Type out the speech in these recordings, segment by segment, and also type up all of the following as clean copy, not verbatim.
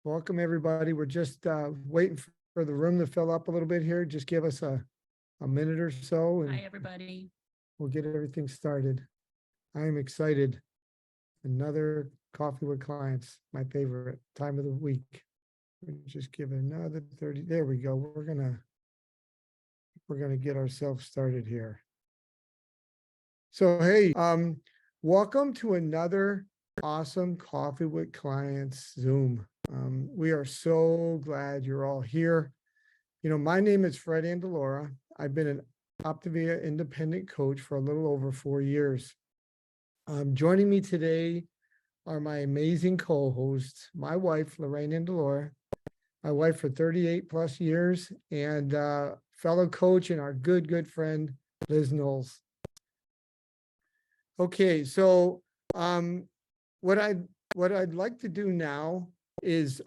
Welcome, everybody. We're just waiting for the room to fill up a little bit here. Just give us a minute or so Hi, and everybody. we'll get everything started. I am excited. Another coffee with clients, my favorite time of the week. Just give it another 30. There we go. We're gonna get ourselves started here. So hey, welcome to another awesome Coffee with Clients Zoom. We are so glad you're all here. You know, my name is Fred Andalora. I've been an Optavia independent coach for a little over 4 years. Joining me today are my amazing co-hosts, my wife, Lorraine Andalora, my wife for 38 plus years, and fellow coach and our good friend, Liz Knowles. Okay, so what I'd like to do now is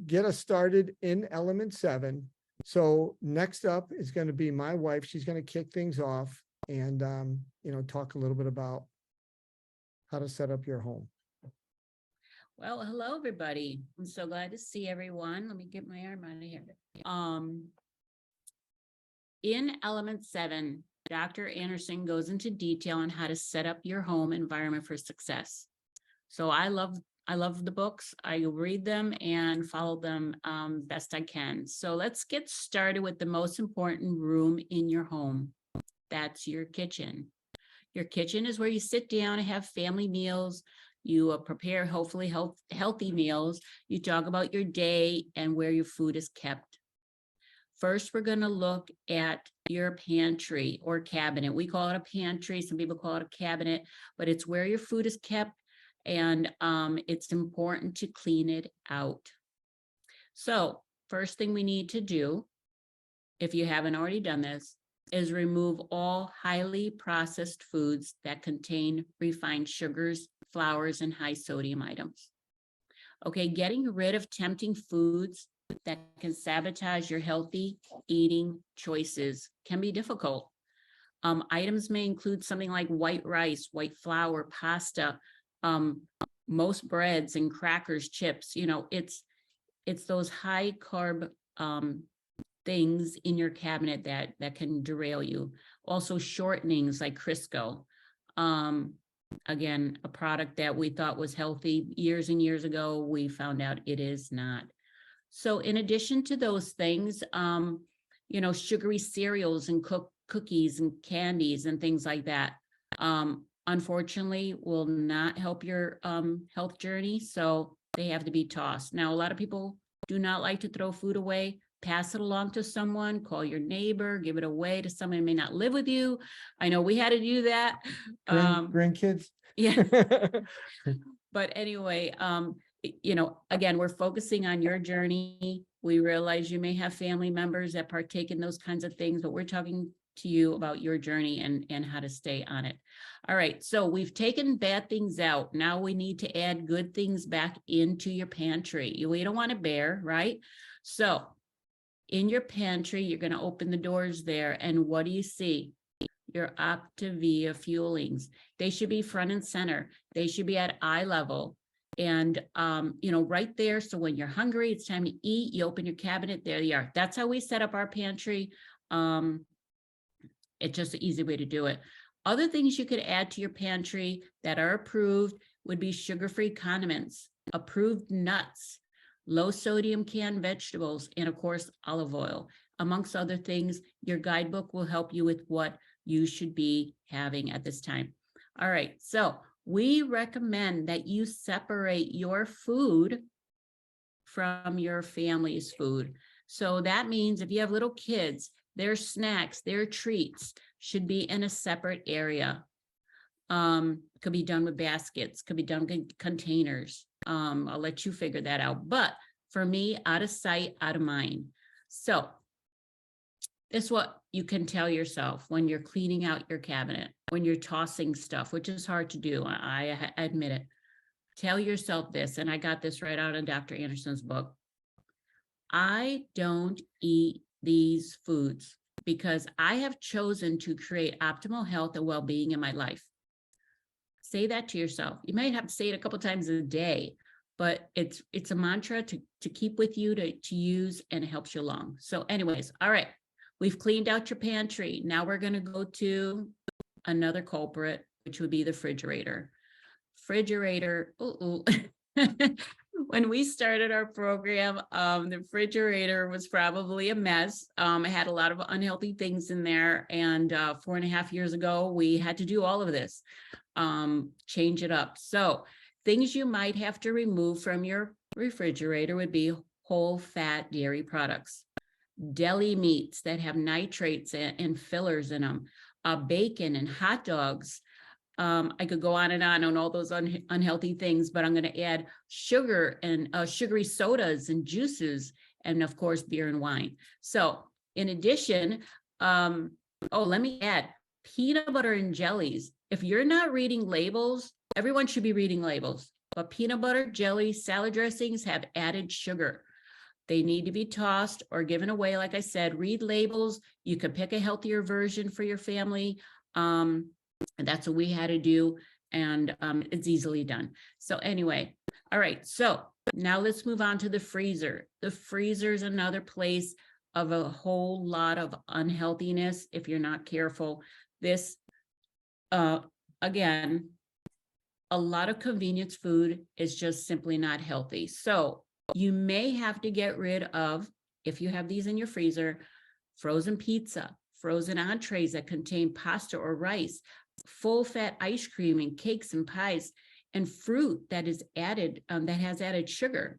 get us started in element 7. So next up is going to be my wife. She's going to kick things off and talk a little bit about how to set up your home. Well, hello, everybody. I'm so glad to see everyone. Let me get my arm out of here. In element 7, Dr. Anderson goes into detail on how to set up your home environment for success. So I love the books. I read them and follow them best I can. So let's get started with the most important room in your home. That's your kitchen. Your kitchen is where you sit down and have family meals. You prepare hopefully healthy meals. You talk about your day and where your food is kept. First, we're going to look at your pantry or cabinet. We call it a pantry. Some people call it a cabinet, but it's where your food is kept, and it's important to clean it out. So first thing we need to do, if you haven't already done this, is remove all highly processed foods that contain refined sugars, flours, and high sodium items. Okay, getting rid of tempting foods that can sabotage your healthy eating choices can be difficult. Items may include something like white rice, white flour, pasta, most breads and crackers, chips. You know, it's those high carb things in your cabinet that can derail you. Also shortenings like Crisco. Again, a product that we thought was healthy years and years ago, we found out it is not. So in addition to those things, sugary cereals and cookies and candies and things like that, unfortunately will not help your health journey. So they have to be tossed. Now, a lot of people do not like to throw food away. Pass it along to someone, call your neighbor, give it away to someone who may not live with you. I know we had to do that. Grandkids? Yeah. But anyway, again, we're focusing on your journey. We realize you may have family members that partake in those kinds of things, but we're talking to you about your journey and how to stay on it. All right, so we've taken bad things out. Now we need to add good things back into your pantry. We don't want to bear, right? So in your pantry, you're going to open the doors there, and what do you see? Your Optavia fuelings. They should be front and center. They should be at eye level. And, right there. So when you're hungry, it's time to eat, you open your cabinet, there you are. That's how we set up our pantry. It's just an easy way to do it. Other things you could add to your pantry that are approved would be sugar-free condiments, approved nuts, low sodium canned vegetables, and of course, olive oil. Amongst other things, your guidebook will help you with what you should be having at this time. All right, so we recommend that you separate your food from your family's food. So that means if you have little kids, their snacks, their treats should be in a separate area. Could be done with baskets, could be done with containers. I'll let you figure that out. But for me, out of sight, out of mind. So this is what you can tell yourself when you're cleaning out your cabinet, when you're tossing stuff, which is hard to do. I admit it. Tell yourself this, and I got this right out of Dr. Anderson's book. I don't eat these foods because I have chosen to create optimal health and well-being in my life. Say that to yourself. You might have to say it a couple times a day, but it's a mantra to keep with you, to use, and it helps you along. So anyways, all right, we've cleaned out your pantry. Now we're going to go to another culprit, which would be the refrigerator. When we started our program, the refrigerator was probably a mess. It had a lot of unhealthy things in there. And 4.5 years ago, we had to do all of this, change it up. So things you might have to remove from your refrigerator would be whole fat dairy products, deli meats that have nitrates and fillers in them, bacon and hot dogs. I could go on all those unhealthy things, but I'm going to add sugar and sugary sodas and juices, and of course, beer and wine. So in addition, let me add peanut butter and jellies. If you're not reading labels, everyone should be reading labels, but peanut butter, jelly, salad dressings have added sugar. They need to be tossed or given away. Like I said, read labels. You can pick a healthier version for your family. And that's what we had to do. And it's easily done. So anyway, all right. So now let's move on to the freezer. The freezer is another place of a whole lot of unhealthiness if you're not careful. This, again, a lot of convenience food is just simply not healthy. So you may have to get rid of, if you have these in your freezer, frozen pizza, frozen entrees that contain pasta or rice, full fat ice cream and cakes and pies, and fruit that is added, that has added sugar.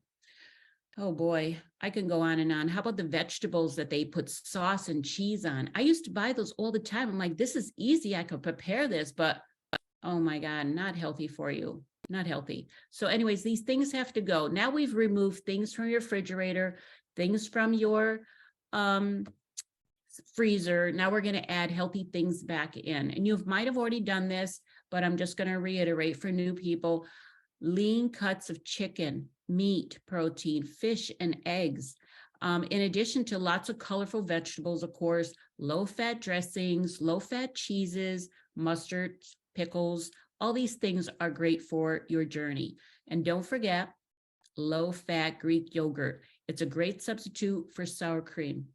Oh boy, I can go on and on. How about the vegetables that they put sauce and cheese on? I used to buy those all the time. I'm like, this is easy. I could prepare this, but oh my God, not healthy for you. Not healthy. So anyways, these things have to go. Now we've removed things from your refrigerator, things from your freezer. Now we're going to add healthy things back in. And you might have already done this, but I'm just going to reiterate for new people: lean cuts of chicken, meat, protein, fish, and eggs. In addition to lots of colorful vegetables, of course, low-fat dressings, low-fat cheeses, mustard, pickles, all these things are great for your journey. And don't forget low-fat Greek yogurt. It's a great substitute for sour cream.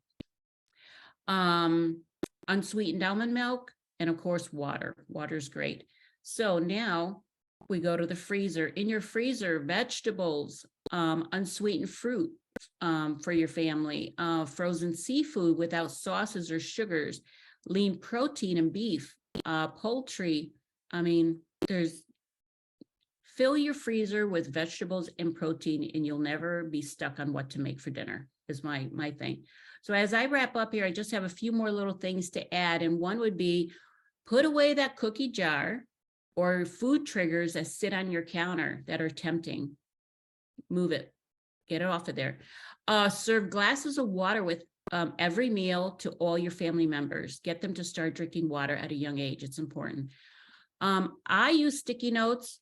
Unsweetened almond milk, and of course, water. Water's great. So now we go to the freezer. In your freezer, vegetables, unsweetened fruit for your family, frozen seafood without sauces or sugars, lean protein and beef, poultry. I mean, fill your freezer with vegetables and protein, and you'll never be stuck on what to make for dinner, is my thing. So as I wrap up here, I just have a few more little things to add. And one would be, put away that cookie jar or food triggers that sit on your counter that are tempting. Move it, get it off of there. Serve glasses of water with every meal to all your family members. Get them to start drinking water at a young age. It's important. I use sticky notes.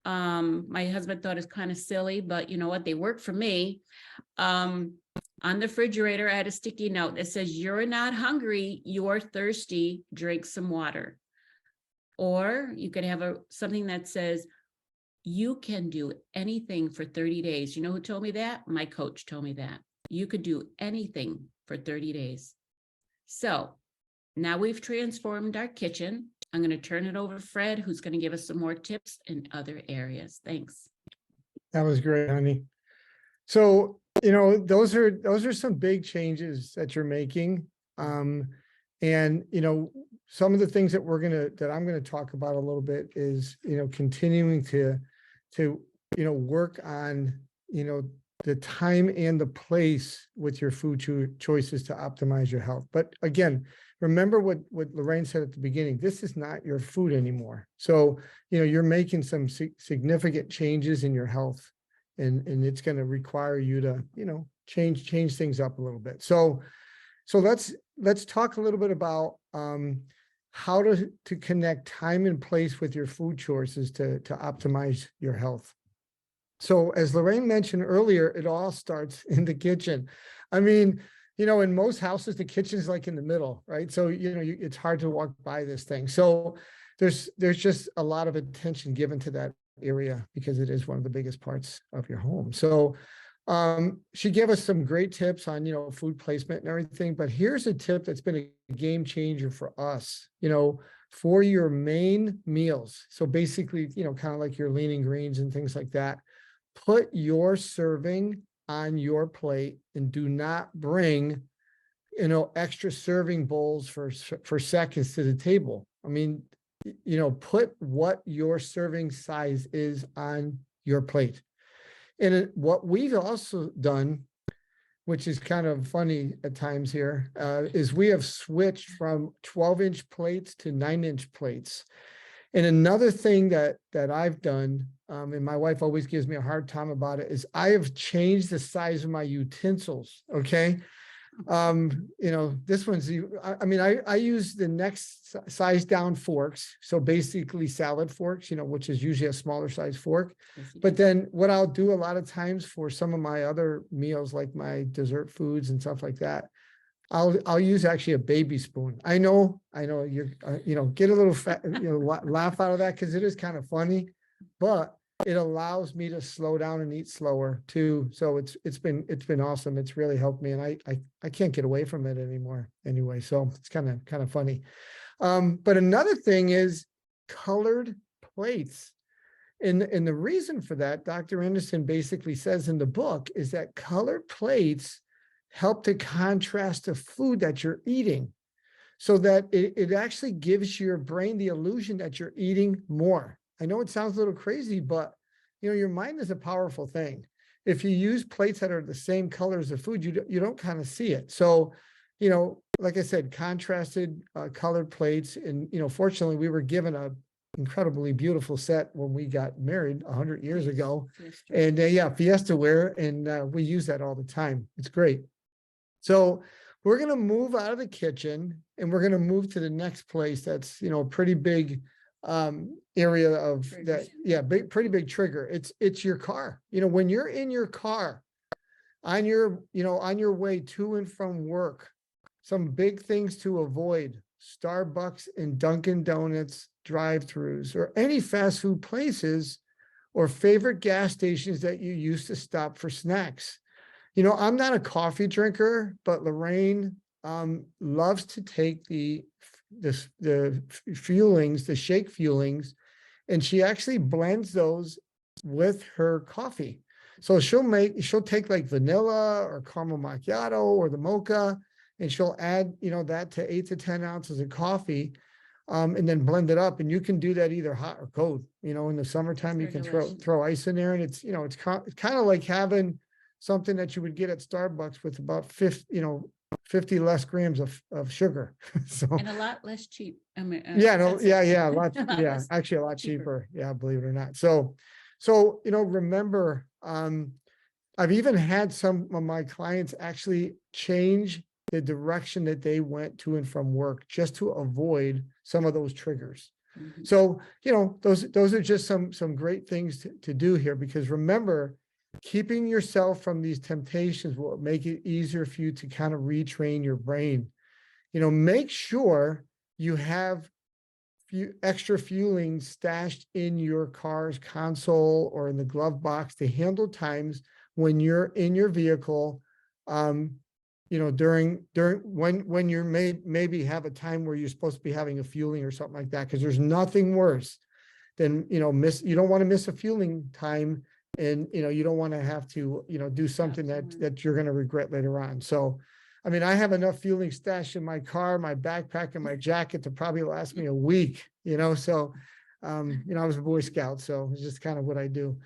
My husband thought it's kind of silly, but you know what? They work for me. On the refrigerator, I had a sticky note that says, "You're not hungry, you're thirsty, drink some water." Or you could have something that says, "You can do anything for 30 days. You know who told me that? My coach told me that. You could do anything for 30 days. So now we've transformed our kitchen. I'm going to turn it over to Fred, who's going to give us some more tips in other areas. Thanks. That was great, honey. So, you know, those are some big changes that you're making. And, you know, some of the things that I'm going to talk about a little bit is, you know, continuing to, you know, work on, you know, the time and the place with your food choices to optimize your health. But again, remember what Lorraine said at the beginning, this is not your food anymore. So, you know, you're making some significant changes in your health, and it's going to require you to, you know, change things up a little bit. So let's talk a little bit about how to connect time and place with your food choices to optimize your health. So as Lorraine mentioned earlier, it all starts in the kitchen. I mean, you know, in most houses, the kitchen is like in the middle, right? So, you know, it's hard to walk by this thing. So there's just a lot of attention given to that area because it is one of the biggest parts of your home. So she gave us some great tips on, food placement and everything, but here's a tip that's been a game changer for us, for your main meals. So basically, kind of like your lean greens and things like that, put your serving on your plate and do not bring, extra serving bowls for seconds to the table. I mean, put what your serving size is on your plate. And what we've also done, which is kind of funny at times here, is we have switched from 12-inch plates to 9-inch plates. And another thing that I've done, and my wife always gives me a hard time about it, is I have changed the size of my utensils. Okay. This one's, I use the next size down forks. So basically salad forks, which is usually a smaller size fork. But then what I'll do a lot of times for some of my other meals, like my dessert foods and stuff like that, I'll use actually a baby spoon. I know you're, get a little fat, laugh out of that because it is kind of funny, but it allows me to slow down and eat slower too. So it's been awesome. It's really helped me, and I can't get away from it anymore anyway. So it's kind of funny. But another thing is colored plates. And the reason for that, Dr. Anderson basically says in the book, is that colored plates help to contrast the food that you're eating, so that it actually gives your brain the illusion that you're eating more. I know it sounds a little crazy, but your mind is a powerful thing. If you use plates that are the same color as the food, you don't kind of see it. So, like I said, contrasted colored plates. And, fortunately, we were given a incredibly beautiful set when we got married 100 years ago. And Fiesta ware. And we use that all the time. It's great. So we're going to move out of the kitchen and we're going to move to the next place that's, a pretty big area of Triggers. that. Pretty big trigger. It's your car. When you're in your car on your way to and from work, some big things to avoid: Starbucks and Dunkin' Donuts drive-throughs, or any fast food places, or favorite gas stations that you used to stop for snacks. I'm not a coffee drinker, but Lorraine loves to take the fuelings, the shake fuelings, and she actually blends those with her coffee. So she'll take like vanilla or caramel macchiato or the mocha, and she'll add, that to 8 to 10 ounces of coffee, and then blend it up. And you can do that either hot or cold. In the summertime, you can throw ice in there, and it's kind of like having something that you would get at Starbucks with about 50 less grams of sugar. So, and a lot less cheap. a lot, actually a lot cheaper. Yeah, believe it or not. So, remember, I've even had some of my clients actually change the direction that they went to and from work just to avoid some of those triggers. Mhm. So, those are just some great things to do here, because remember, keeping yourself from these temptations will make it easier for you to kind of retrain your brain. Make sure you have extra fueling stashed in your car's console or in the glove box to handle times when you're in your vehicle, during when you're maybe have a time where you're supposed to be having a fueling or something like that, because there's nothing worse than, you don't want to miss a fueling time. And, you don't want to have to, do something that you're going to regret later on. So, I have enough fueling stashed in my car, my backpack, and my jacket to probably last me a week, so, I was a Boy Scout, so it's just kind of what I do.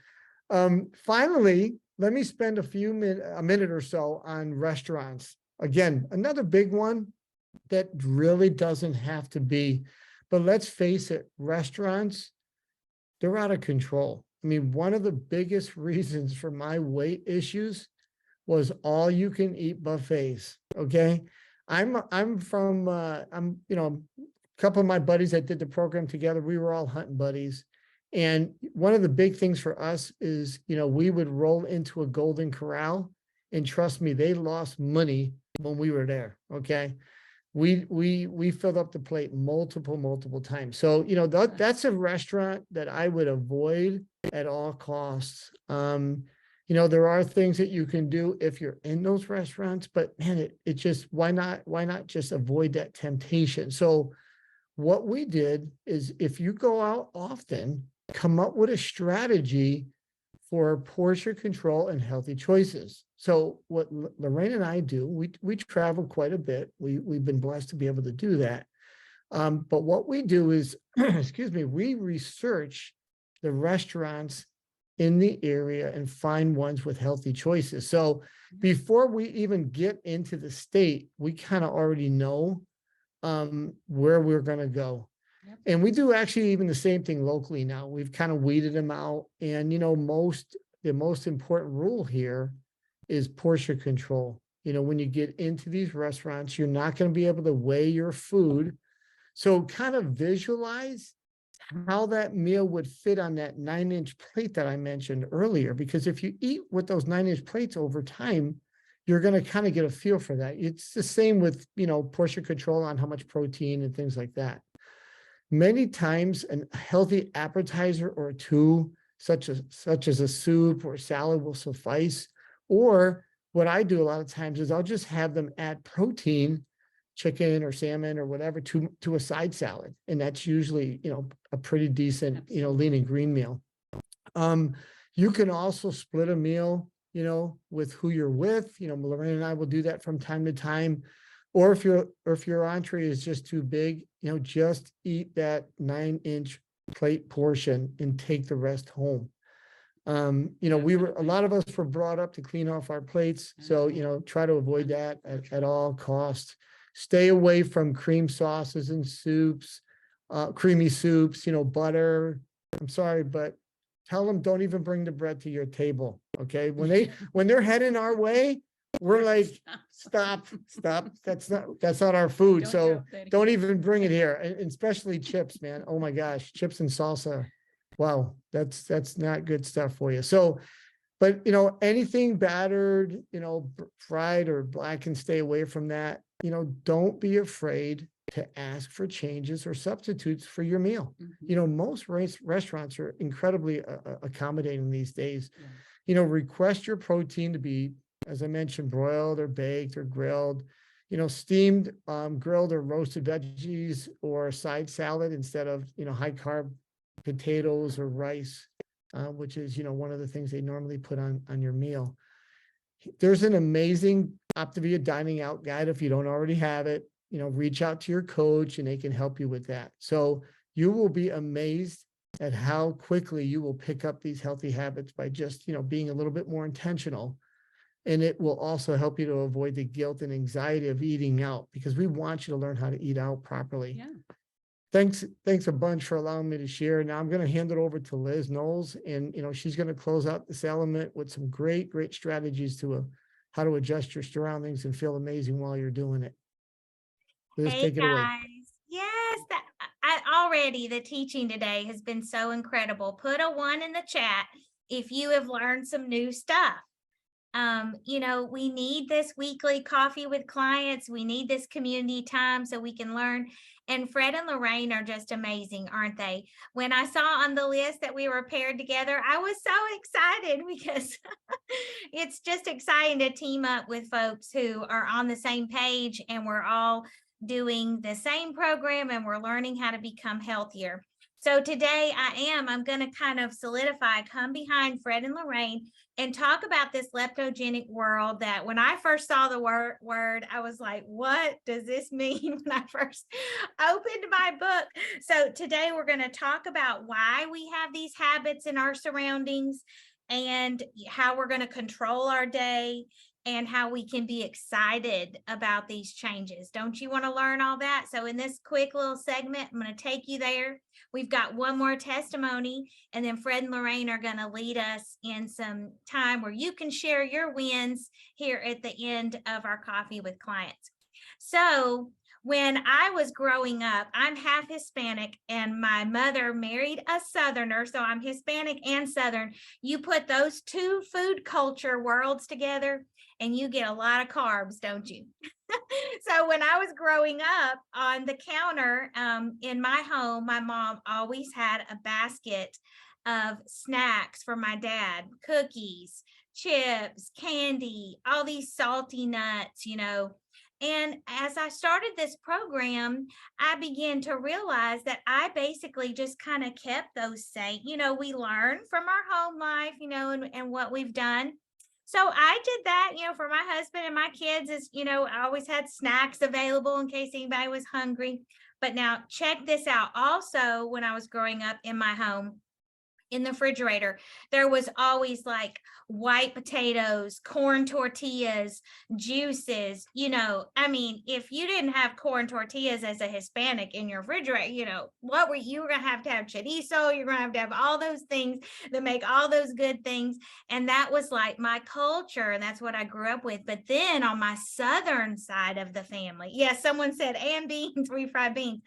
Finally, let me spend a minute or so on restaurants. Again, another big one that really doesn't have to be, but let's face it, restaurants, they're out of control. One of the biggest reasons for my weight issues was all you can eat buffets. Okay. I'm from, a couple of my buddies that did the program together, we were all hunting buddies. And one of the big things for us is, we would roll into a Golden Corral, and trust me, they lost money when we were there. Okay. We filled up the plate multiple times. So, that's a restaurant that I would avoid at all costs. You know, there are things that you can do if you're in those restaurants, but man, it just, why not just avoid that temptation? So what we did is if you go out often, come up with a strategy for portion control and healthy choices. So what Lorraine and I do, we travel quite a bit. We've been blessed to be able to do that. But what we do is, excuse me, we research the restaurants in the area and find ones with healthy choices. So before we even get into the state, we kind of already know where we're going to go. Yep. And we do actually even the same thing locally now. We've kind of weeded them out. And, you know, the most important rule here is portion control. You know, when you get into these restaurants, you're not going to be able to weigh your food. So kind of visualize how that meal would fit on that 9-inch plate that I mentioned earlier. Because if you eat with those 9-inch plates over time, you're going to kind of get a feel for that. It's the same with, you know, portion control on how much protein and things like that. Many times a healthy appetizer or two, such as a soup or salad, will suffice. Or what I do a lot of times is I'll just have them add protein, chicken or salmon or whatever, to a side salad. And that's usually, you know, a pretty decent, you know, lean and green meal. You can also split a meal, you know, with who you're with. You know, Lorraine and I will do that from time to time. Or if your entree is just too big, you know, just eat that 9-inch plate portion and take the rest home. You know, a lot of us were brought up to clean off our plates. So, you know, try to avoid that at all costs. Stay away from cream sauces and soups, creamy soups, you know, butter. I'm sorry, but tell them don't even bring the bread to your table. Okay. When they're heading our way, we're like, stop. That's not our food. So don't even bring it here. And especially chips, man. Oh my gosh, chips and salsa. Wow, that's not good stuff for you. So, but you know, anything battered, you know, fried or black, can stay away from that. You know, don't be afraid to ask for changes or substitutes for your meal. You know, most restaurants are incredibly accommodating these days. Yeah. You know, request your protein to be, as I mentioned, broiled or baked or grilled, you know, steamed, grilled or roasted veggies, or a side salad instead of, you know, high carb potatoes or rice, which is, you know, one of the things they normally put on your meal. There's an amazing Optavia dining out guide. If you don't already have it, you know, reach out to your coach and they can help you with that. So you will be amazed at how quickly you will pick up these healthy habits by just, you know, being a little bit more intentional. And it will also help you to avoid the guilt and anxiety of eating out, because we want you to learn how to eat out properly. Yeah. Thanks a bunch for allowing me to share. Now I'm going to hand it over to Liz Knowles, and, you know, she's going to close out this element with some great strategies to how to adjust your surroundings and feel amazing while you're doing it. Liz, Hey take it away. guys. Yes, already the teaching today has been so incredible. Put a 1 in the chat if you have learned some new stuff. You know, we need this weekly coffee with clients. We need this community time so we can learn. And Fred and Lorraine are just amazing, aren't they? When I saw on the list that we were paired together, I was so excited because it's just exciting to team up with folks who are on the same page, and we're all doing the same program and we're learning how to become healthier. So today I'm going to kind of come behind Fred and Lorraine and talk about this leptogenic world that when I first saw the word, I was like, what does this mean when I first opened my book? So today we're going to talk about why we have these habits in our surroundings and how we're going to control our day and how we can be excited about these changes. Don't you want to learn all that? So in this quick little segment, I'm going to take you there. We've got one more testimony, and then Fred and Lorraine are going to lead us in some time where you can share your wins here at the end of our coffee with clients. So when I was growing up, I'm half Hispanic and my mother married a Southerner. So I'm Hispanic and Southern. You put those two food culture worlds together and you get a lot of carbs, don't you? So when I was growing up, on the counter in my home, my mom always had a basket of snacks for my dad, cookies, chips, candy, all these salty nuts, And as I started this program, I began to realize that I basically just kind of kept those same, we learn from our home life, and what we've done. So I did that, for my husband and my kids is, I always had snacks available in case anybody was hungry. But now check this out. Also, when I was growing up in my home, in the refrigerator, there was always like white potatoes, corn tortillas, juices, I mean, if you didn't have corn tortillas as a Hispanic in your refrigerator, what were you were going to have chorizo, you're going to have all those things that make all those good things. And that was like my culture, and that's what I grew up with. But then on my southern side of the family, yes, someone said, and beans, we fried beans.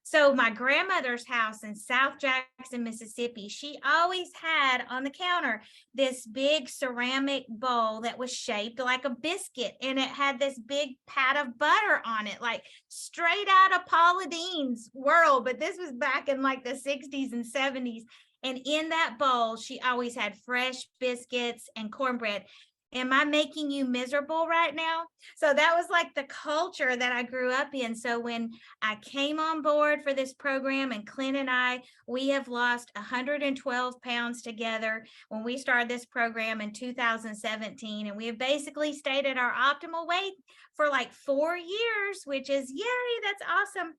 So my grandmother's house in South Jackson, Mississippi, she always had on the counter this big ceramic bowl that was shaped like a biscuit, and it had this big pat of butter on it, like straight out of Paula Deen's world. But this was back in like the 60s and 70s. And in that bowl, she always had fresh biscuits and cornbread. Am I making you miserable right now? So that was like the culture that I grew up in. So when I came on board for this program, and Clint and I, we have lost 112 pounds together when we started this program in 2017. And we have basically stayed at our optimal weight for like 4 years, which is, yay, that's awesome.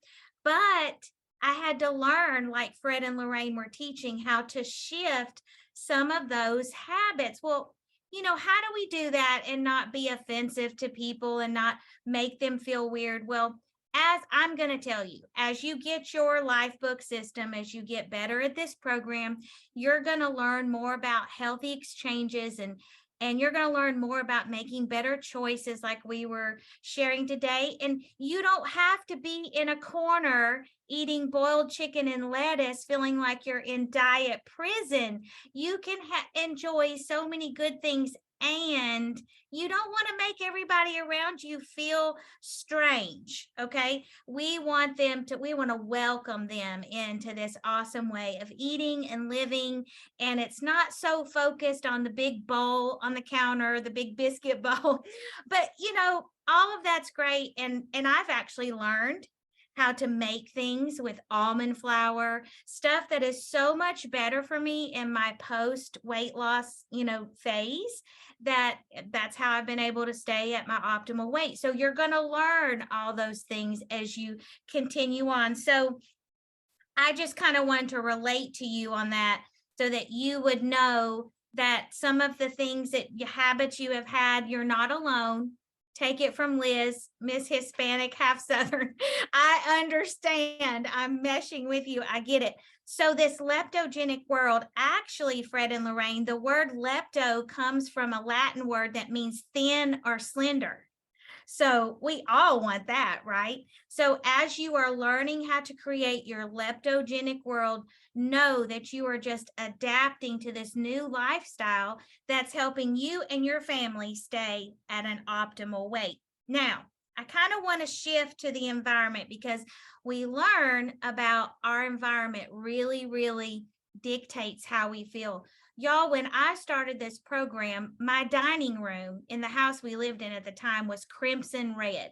But I had to learn, like Fred and Lorraine were teaching, how to shift some of those habits. Well, how do we do that and not be offensive to people and not make them feel weird? Well, as I'm going to tell you, as you get your life book system, as you get better at this program, you're going to learn more about healthy exchanges, and you're going to learn more about making better choices like we were sharing today. And you don't have to be in a corner eating boiled chicken and lettuce, feeling like you're in diet prison. You can enjoy so many good things, and you don't want to make everybody around you feel strange. Okay. We want to welcome them into this awesome way of eating and living. And it's not so focused on the big bowl on the counter, the big biscuit bowl, but all of that's great. And I've actually learned how to make things with almond flour, stuff that is so much better for me in my post weight loss, phase. That's how I've been able to stay at my optimal weight. So you're going to learn all those things as you continue on. So I just kind of wanted to relate to you on that so that you would know that some of the things habits you have had, you're not alone. Take it from Liz, Miss Hispanic, half Southern. I understand. I'm meshing with you. I get it. So this leptogenic world, actually, Fred and Lorraine, the word lepto comes from a Latin word that means thin or slender. So we all want that, right? So as you are learning how to create your leptogenic world, know that you are just adapting to this new lifestyle that's helping you and your family stay at an optimal weight. Now, I kind of want to shift to the environment, because we learn about our environment really, really dictates how we feel. Y'all, when I started this program, my dining room in the house we lived in at the time was crimson red.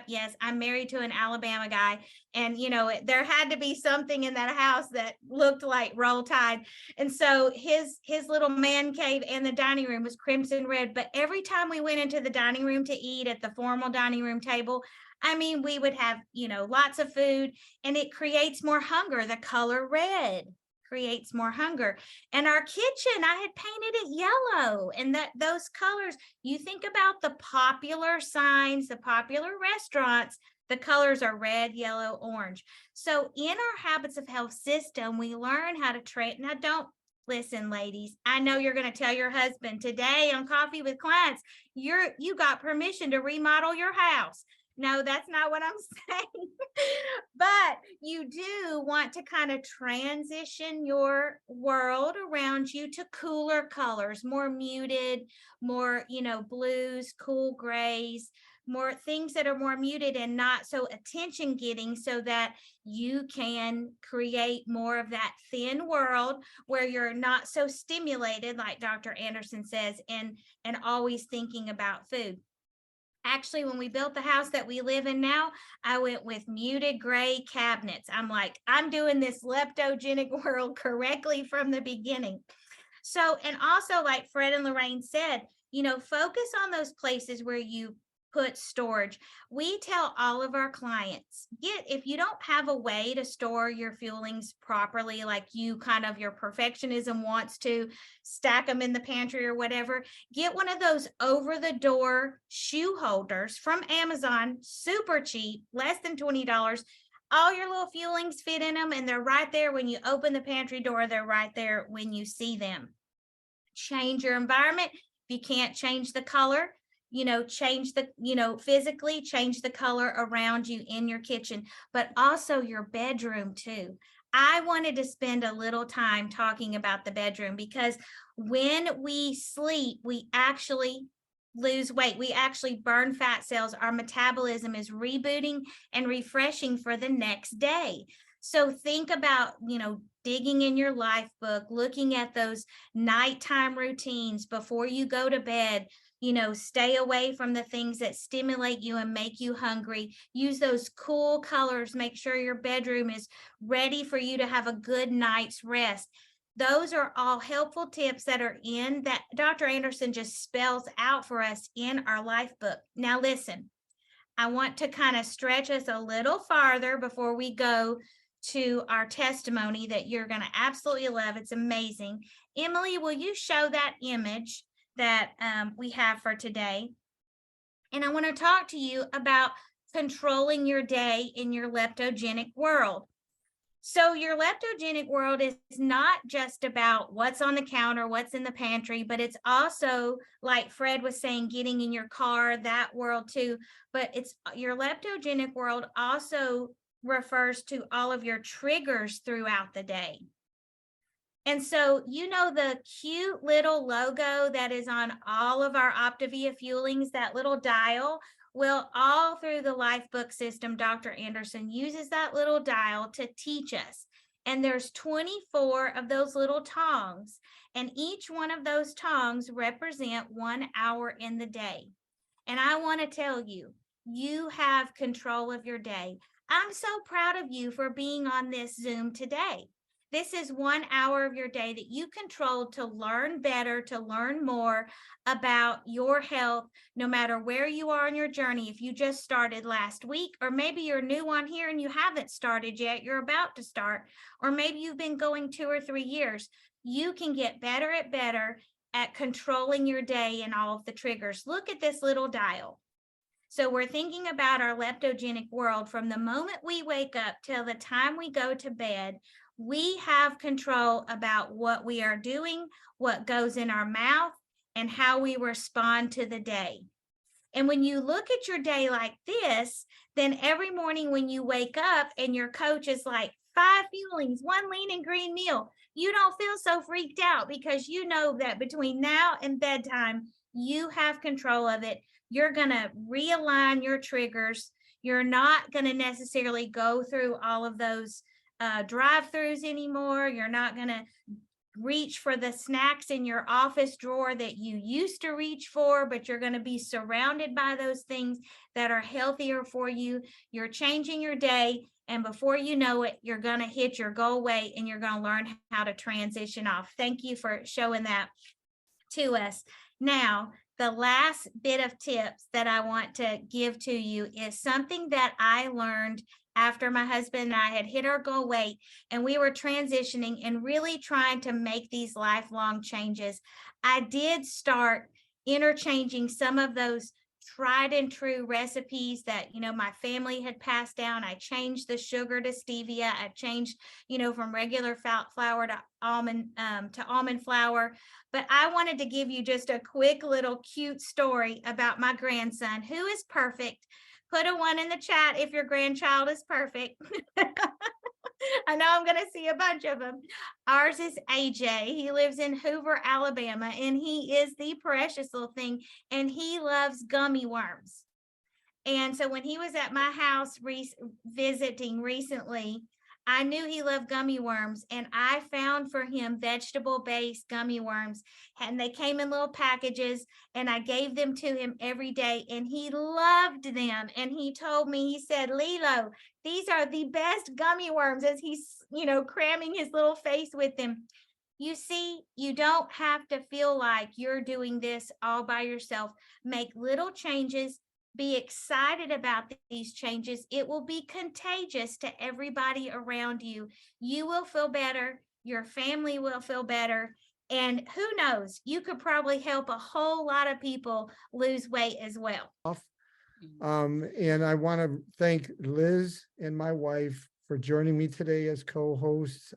Yes, I'm married to an Alabama guy, and there had to be something in that house that looked like Roll Tide. And so his little man cave and the dining room was crimson red. But every time we went into the dining room to eat at the formal dining room table, I mean, we would have, lots of food, and it creates more hunger. The color red creates more hunger. And our kitchen, I had painted it yellow, and those colors, you think about the popular signs, the popular restaurants, the colors are red, yellow, orange. So in our habits of health system, we learn how to trade. Now, don't listen, ladies. I know you're going to tell your husband today on Coffee with Clients, you got permission to remodel your house. No, that's not what I'm saying. But you do want to kind of transition your world around you to cooler colors, more muted, more, blues, cool grays, more things that are more muted and not so attention getting, so that you can create more of that thin world where you're not so stimulated, like Dr. Anderson says, and always thinking about food. Actually, when we built the house that we live in now, I went with muted gray cabinets. I'm like, I'm doing this leptogenic world correctly from the beginning. So, and also, like Fred and Lorraine said, focus on those places where you put storage. We tell all of our clients, if you don't have a way to store your fuelings properly, like your perfectionism wants to stack them in the pantry or whatever, get one of those over the door shoe holders from Amazon, super cheap, less than $20. All your little fuelings fit in them, and they're right there when you open the pantry door. They're right there when you see them. Change your environment. If you can't change the color, change the, physically change the color around you in your kitchen, but also your bedroom too. I wanted to spend a little time talking about the bedroom, because when we sleep, we actually lose weight. We actually burn fat cells. Our metabolism is rebooting and refreshing for the next day. So think about, digging in your life book, looking at those nighttime routines before you go to bed. Stay away from the things that stimulate you and make you hungry. Use those cool colors. Make sure your bedroom is ready for you to have a good night's rest. Those are all helpful tips that are in that Dr. Anderson just spells out for us in our life book. Now, listen, I want to kind of stretch us a little farther before we go to our testimony that you're going to absolutely love. It's amazing. Emily, will you show that image that we have for today? And I want to talk to you about controlling your day in your leptogenic world. So your leptogenic world is not just about what's on the counter, what's in the pantry, but it's also, like Fred was saying, getting in your car, that world too. But it's your leptogenic world also refers to all of your triggers throughout the day. And so, the cute little logo that is on all of our Optavia fuelings, that little dial. Well, all through the Lifebook system, Dr. Anderson uses that little dial to teach us. And there's 24 of those little tongs, and each one of those tongs represent 1 hour in the day. And I want to tell you, you have control of your day. I'm so proud of you for being on this Zoom today. This is 1 hour of your day that you controlled to learn better, to learn more about your health, no matter where you are on your journey. If you just started last week, or maybe you're new on here and you haven't started yet, you're about to start, or maybe you've been going 2 or 3 years, you can get better at controlling your day and all of the triggers. Look at this little dial. So we're thinking about our leptogenic world from the moment we wake up till the time we go to bed. We have control about what we are doing, what goes in our mouth, and how we respond to the day. And when you look at your day like this, then every morning when you wake up and your coach is like, 5 fuelings, 1 lean and green meal, you don't feel so freaked out, because you know that between now and bedtime, you have control of it. You're going to realign your triggers. You're not going to necessarily go through all of those drive-throughs anymore. You're not going to reach for the snacks in your office drawer that you used to reach for, but you're going to be surrounded by those things that are healthier for you. You're changing your day, and before you know it, you're going to hit your goal weight, and you're going to learn how to transition off. Thank you for showing that to us. Now, the last bit of tips that I want to give to you is something that I learned after my husband and I had hit our goal weight, and we were transitioning and really trying to make these lifelong changes. I did start interchanging some of those tried and true recipes that, my family had passed down. I changed the sugar to stevia. I changed, from regular flour to almond flour. But I wanted to give you just a quick little cute story about my grandson, who is perfect, Put a 1 in the chat if your grandchild is perfect. I know I'm going to see a bunch of them. Ours is AJ. He lives in Hoover, Alabama, and he is the precious little thing, and he loves gummy worms. And so when he was at my house visiting recently, I knew he loved gummy worms, and I found for him vegetable-based gummy worms, and they came in little packages, and I gave them to him every day, and he loved them. And he told me, he said, Lilo, these are the best gummy worms, as he's, cramming his little face with them. You see, you don't have to feel like you're doing this all by yourself. Make little changes. Be excited about these changes. It will be contagious to everybody around you. You will feel better. Your family will feel better. And who knows, you could probably help a whole lot of people lose weight as well. And I want to thank Liz and my wife for joining me today as co-hosts.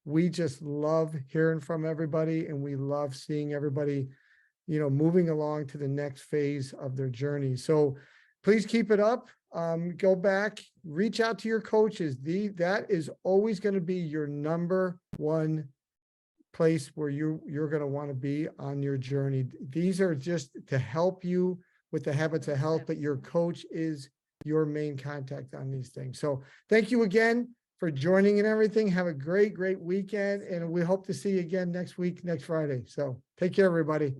We just love hearing from everybody, and we love seeing everybody moving along to the next phase of their journey. So please keep it up. Go back, reach out to your coaches. That is always going to be your number one place where you're going to want to be on your journey. These are just to help you with the habits of health, but your coach is your main contact on these things. So thank you again for joining and everything. Have a great weekend. And we hope to see you again next week, next Friday. So take care, everybody.